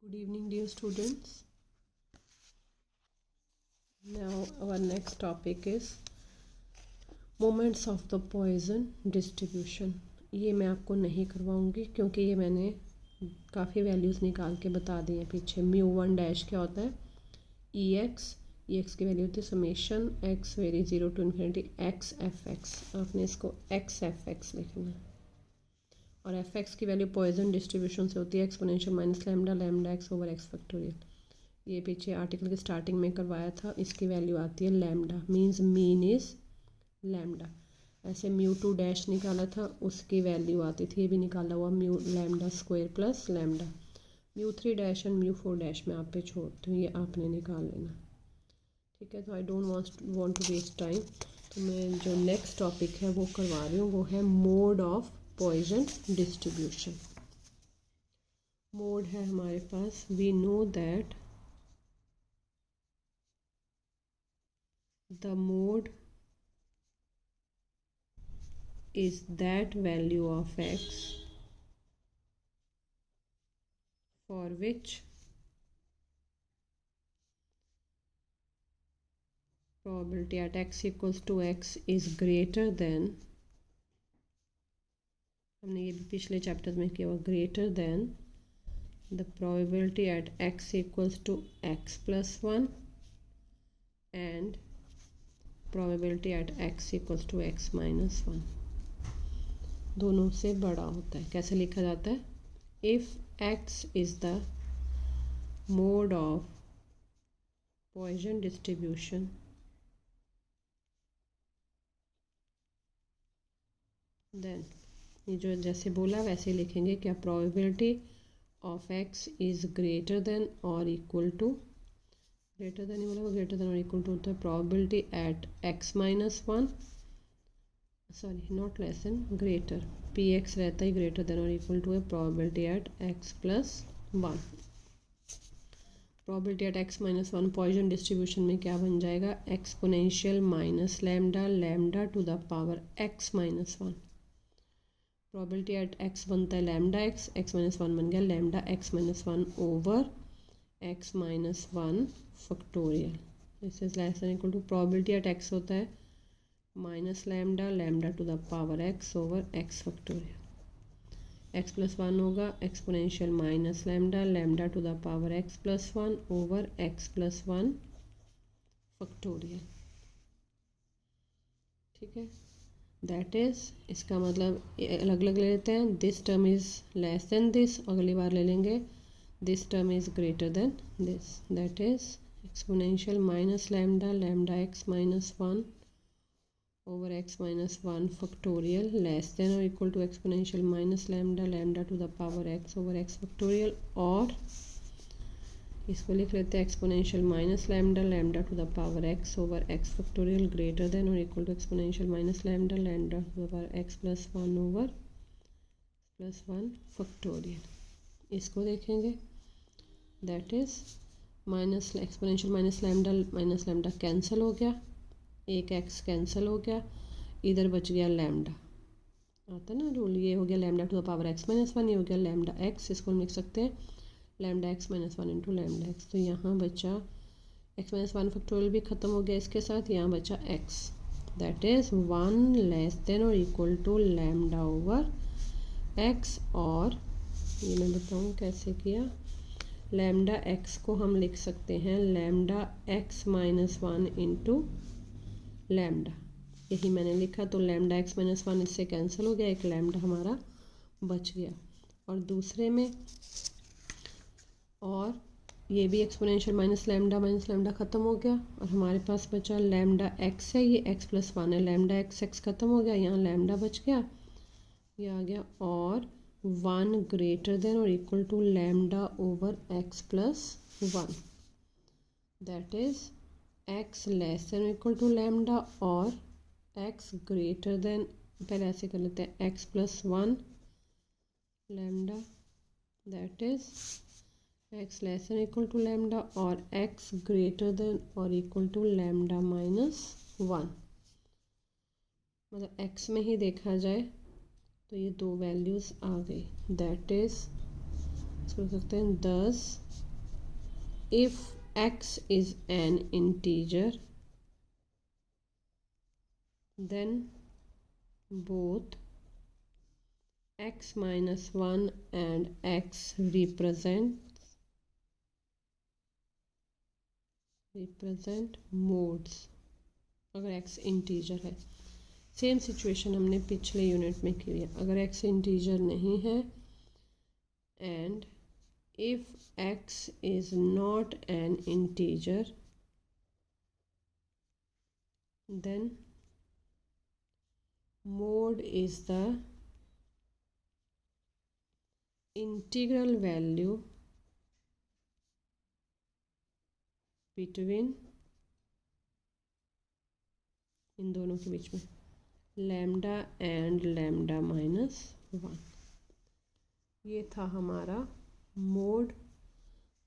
Good evening, dear students. Now, our next topic is moments of the Poisson distribution. ये मैं आपको नहीं करवाऊंगी क्योंकि ये मैंने काफ़ी वैल्यूज़ निकाल के बता दी हैं पीछे. μ1 डैश क्या होता है? एक्स की वैल्यू होती है summation x very 0 to infinity x F x. आपने इसको एक्स एफ एक्स लिखना है और एफ एक्स की वैल्यू पॉइजन डिस्ट्रीब्यूशन से होती है exponential minus lambda lambda x over x factorial. ये पीछे आर्टिकल की स्टार्टिंग में करवाया था. इसकी वैल्यू आती है lambda, means mean is lambda. ऐसे μ2 डैश निकाला था, उसकी वैल्यू आती थी, ये भी निकाला हुआ mu lambda square plus lambda. μ3 dash and μ4 dash मैं आप पे छोड़ती हूँ, ये आपने निकाल लेना. ठीक है, तो I don't want to waste time. तो मैं जो नेक्स्ट टॉपिक है वो करवा रही हूँ, वो है mode of Poisson distribution. Mode है हमारे पास, we know that the mode is that value of x for which probability at x equals to x is greater than, हमने ये भी पिछले चैप्टर्स में किया हुआ, greater than the probability at x equals to x plus 1 and probability at x equals to x minus 1. दोनों से बड़ा होता है. कैसे लिखा जाता है? If x is the mode of Poisson distribution, then ये जो जैसे बोला वैसे लिखेंगे. क्या probability of x is greater than or equal to, greater than ही बोला, ग्रेटर देन और इक्वल टू होता है probability at x minus 1, sorry not less than, greater, p x रहता ही ग्रेटर देन और इक्वल टू है probability at x plus 1. probability at x minus 1 Poisson distribution में क्या बन जाएगा? Exponential minus lambda lambda to the power x minus 1. probability at x बनता है लैम्डा एक्स, x minus 1 बन गया lambda x minus 1 over x minus 1 factorial. This is less than equal to probability at x होता है minus lambda lambda to the power x over x factorial. x plus 1 होगा exponential minus lambda lambda to the power x plus 1 over x plus 1 factorial. ठीक है, that is, इसका मतलब अलग अलग ले लेते हैं. This term is less then this, अगली बार ले लेंगे this term is greater than this, that is exponential minus lambda lambda x minus 1 over x minus 1 factorial less than or equal to exponential minus lambda lambda to the power x over x factorial. और इसको लिख लेते हैं exponential minus lambda lambda to the power x over x factorial greater than or equal to exponential minus lambda lambda to the power x plus 1 over plus 1 factorial. इसको देखेंगे, that is minus exponential minus lambda cancel हो गया, एक x cancel हो गया, इधर बच गया लैम्डा. आता है ना रूल, ये हो गया lambda to the power x minus 1, ये हो गया लैम्डा एक्स. इसको हम लिख सकते हैं lambda x minus 1 into lambda x. तो यहाँ बचा एक्स माइनस 1 फैक्टोरियल भी ख़त्म हो गया इसके साथ, यहाँ बचा X, that is 1 less than और equal to lambda over X. और ये मैं बताऊँ कैसे किया. लैम्डा एक्स को हम लिख सकते हैं lambda x minus 1 into lambda, यही मैंने लिखा. तो लैम्डा एक्स माइनस 1 इससे कैंसिल हो गया, एक लैम्डा हमारा बच गया. और दूसरे में, और ये भी एक्सपोनेंशियल माइनस लैम्डा ख़त्म हो गया और हमारे पास बचा लैम्डा एक्स है, ये एक्स प्लस 1 है, लैम्डा एक्स ख़त्म हो गया, यहाँ लैम्डा बच गया, ये आ गया. और 1 greater than or equal to lambda over x plus 1, that is x less than or equal to lambda और x greater than, पहले ऐसे कर लेते हैं, x plus 1 lambda, that is x less than or equal to lambda और x greater than or equal to lambda minus 1. मतलब x में ही देखा जाए तो ये दो वैल्यूज़ आ गई, दैट इज़ इसको लिख सकते हैं thus if x is an integer then both x minus 1 and x represent modes अगर x इंटीजर है। सेम सिचुएशन हमने पिछले यूनिट में की है। अगर x इंटीजर नहीं है and if x is not an integer then mode is the integral value between इन दोनों के बीच में लैम्डा एंड लैम्डा माइनस 1। ये था हमारा मोड।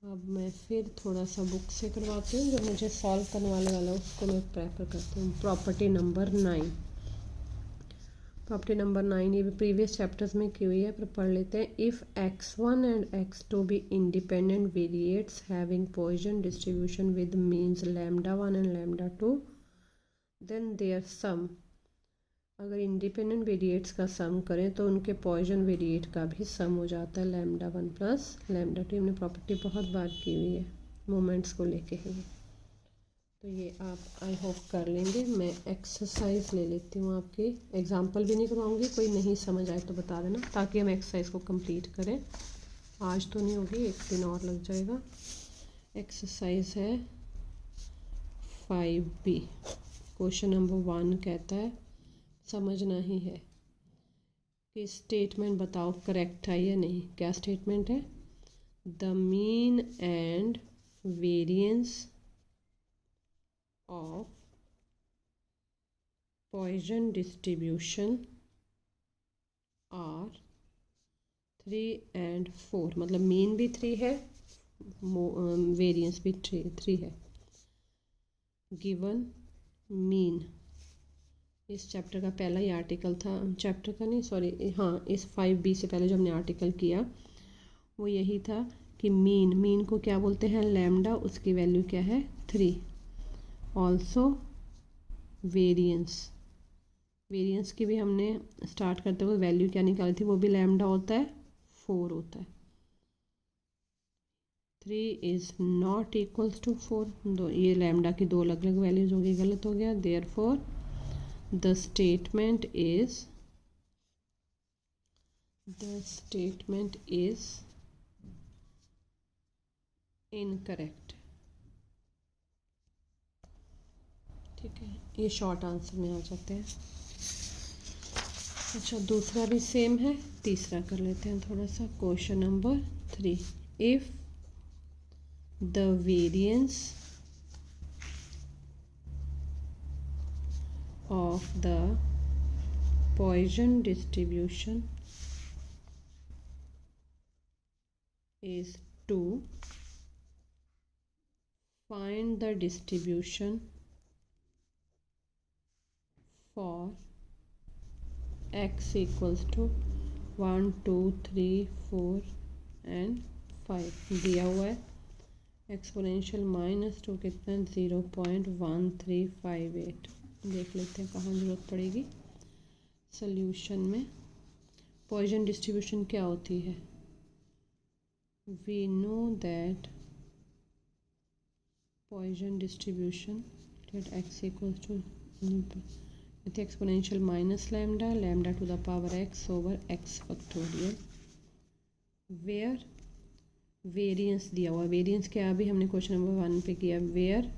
अब मैं फिर थोड़ा सा बुक से करवाती हूँ, जो मुझे सॉल्व करने वाला उसको मैं प्रेफर करती हूँ। प्रॉपर्टी नंबर 9, प्रॉपर्टी नंबर 9 ये भी प्रीवियस चैप्टर्स में की हुई है, पर पढ़ लेते हैं। If x1 and x2 be independent variates having Poisson distribution with means lambda 1 and lambda 2 then their sum. अगर इंडिपेंडेंट वेरिएट्स का सम करें तो उनके पॉइसन वेरिएट का भी सम हो जाता है लैम्डा 1 प्लस लैम्डा 2। हमने प्रॉपर्टी बहुत बार की हुई है मोमेंट्स को लेके ही, तो ये आप आई होप कर लेंगे। मैं एक्सरसाइज ले लेती हूँ आपकी, एग्जाम्पल भी नहीं करवाऊँगी, कोई नहीं समझ आए तो बता देना ताकि हम एक्सरसाइज को कंप्लीट करें। आज तो नहीं होगी, एक दिन और लग जाएगा। एक्सरसाइज है 5B। क्वेश्चन नंबर 1 कहता है, समझना ही है कि स्टेटमेंट बताओ करेक्ट है या नहीं। क्या स्टेटमेंट है? The mean and variance of Poisson distribution are 3 and 4। मतलब मीन भी 3 है, वेरिएंस भी 3 है। गिवन मीन इस चैप्टर का पहला ही आर्टिकल था, चैप्टर का नहीं सॉरी हाँ, इस 5B से पहले जो हमने आर्टिकल किया वो यही था कि मीन को क्या बोलते हैं? लैम्डा, उसकी वैल्यू क्या है? 3। ऑल्सो वेरिएंस की भी हमने स्टार्ट करते हुए वैल्यू क्या निकाली थी? वो भी लैम्डा होता है, 4 होता है। 3 इज़ नॉट इक्वल्स टू 4। दो ये लैम्डा की दो अलग अलग वैल्यूज होगी, गलत हो गया। Therefore the statement is incorrect। ठीक है, ये शॉर्ट आंसर में आ जाते हैं। अच्छा, दूसरा भी सेम है, तीसरा कर लेते हैं थोड़ा सा। Question number 3, if the variance of the Poisson distribution is 2, find the distribution for x equals to 1 2 3 4 and 5। दिया हुआ है एक्सपोनेंशियल -2 कितना? 0.1358। देख लेते हैं कहाँ ज़रूरत पड़ेगी सॉल्यूशन में। पॉइसन डिस्ट्रीब्यूशन क्या होती है? We know that Poisson distribution that x equals to exponential -lambda to the power x over x factorial. Where variance दिया हुआ, वेरिएंस क्या अभी हमने क्वेश्चन नंबर 1 पे किया। Where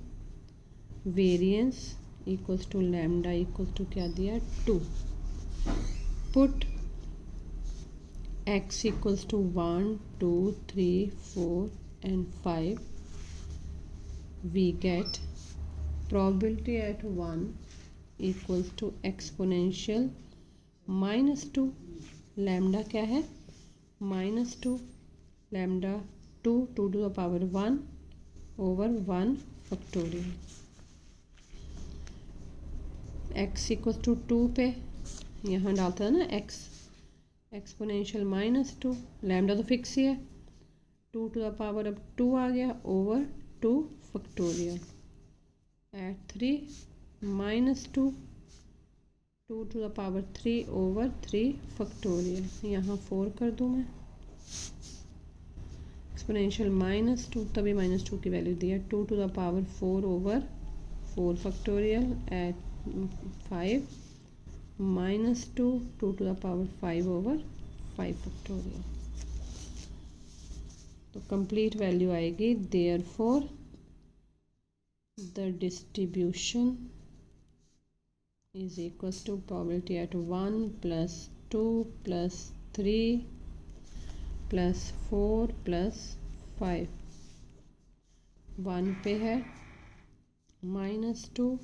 variance equals to lambda equals to क्या दिया? 2। Put x equals to 1 2 3 4 and 5। We get probability at 1 equals to exponential -2। Lambda क्या है? -2 lambda 2 to the power 1 over 1 factorial. x equal to 2 पे यहाँ डालता है ना x, एक्सपोनेंशियल -2, लैम्डा तो फिक्स ही है, 2 टू द पावर अब 2 आ गया over 2 factorial at 3 minus 2 2 to the power 3 over 3 factorial, यहाँ 4 कर दूँ मैं, एक्सपोनेंशियल माइनस 2, तभी माइनस 2 की वैल्यू दी है, 2 to the power 4 over 4 factorial at 5 minus 2 2 to the power 5 over 5 factorial. तो कंप्लीट वैल्यू आएगी, therefore the distribution is equals to probability at 1 plus 2 plus 3 plus 4 plus 5, 1 पे है माइनस 2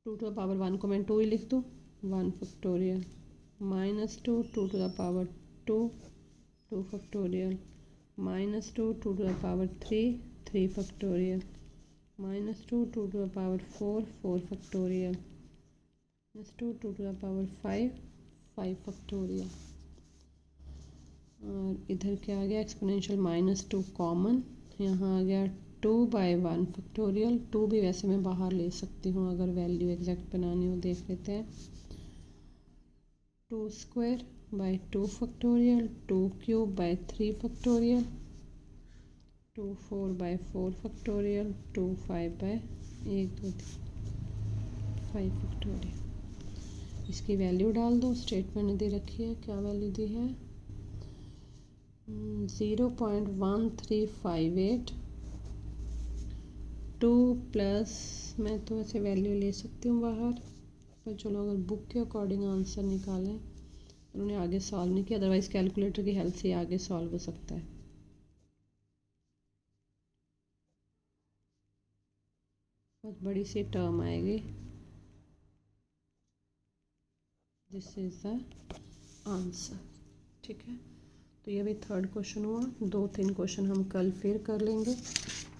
टू द पावर 1 को मैं 2 ही लिख दूँ, 1 factorial minus 2 2 to the power 2 2 factorial minus 2 2 to the power 3 3 factorial minus 2 2 to the power 4 4 factorial minus 2 2 to the power 5 5 factorial. और इधर क्या आ गया, एक्सपोनेंशियल माइनस 2 कॉमन, यहाँ आ गया 2 बाई 1 फैक्टोरियल, 2 भी वैसे मैं बाहर ले सकती हूँ अगर वैल्यू एग्जैक्ट बनानी हो, देख लेते हैं, 2 square by 2 factorial 2 cube by 3 factorial 2 4 by 4 factorial 2 5 by 1 2 3 5 factorial. इसकी वैल्यू डाल दो, स्टेटमेंट दे रखी है, क्या वैल्यू दी है, 0.1358 2 प्लस, मैं तो ऐसे वैल्यू ले सकती हूँ बाहर, पर चलो अगर बुक के अकॉर्डिंग आंसर निकालें, उन्होंने आगे सॉल्व नहीं किया, अदरवाइज कैलकुलेटर की हेल्प से आगे सॉल्व हो सकता है। बहुत बड़ी सी टर्म आएगी, दिस इज द आंसर। ठीक है, तो ये भी थर्ड क्वेश्चन हुआ, 2-3 क्वेश्चन हम कल फिर कर लेंगे,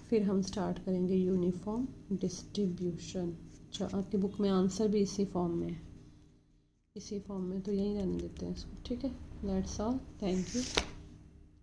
फिर हम स्टार्ट करेंगे यूनिफॉर्म डिस्ट्रीब्यूशन। अच्छा, आपकी बुक में आंसर भी इसी फॉर्म में है, इसी फॉर्म में, तो यहीं रहने देते हैं इसको। ठीक है, दैट्स ऑल, थैंक यू।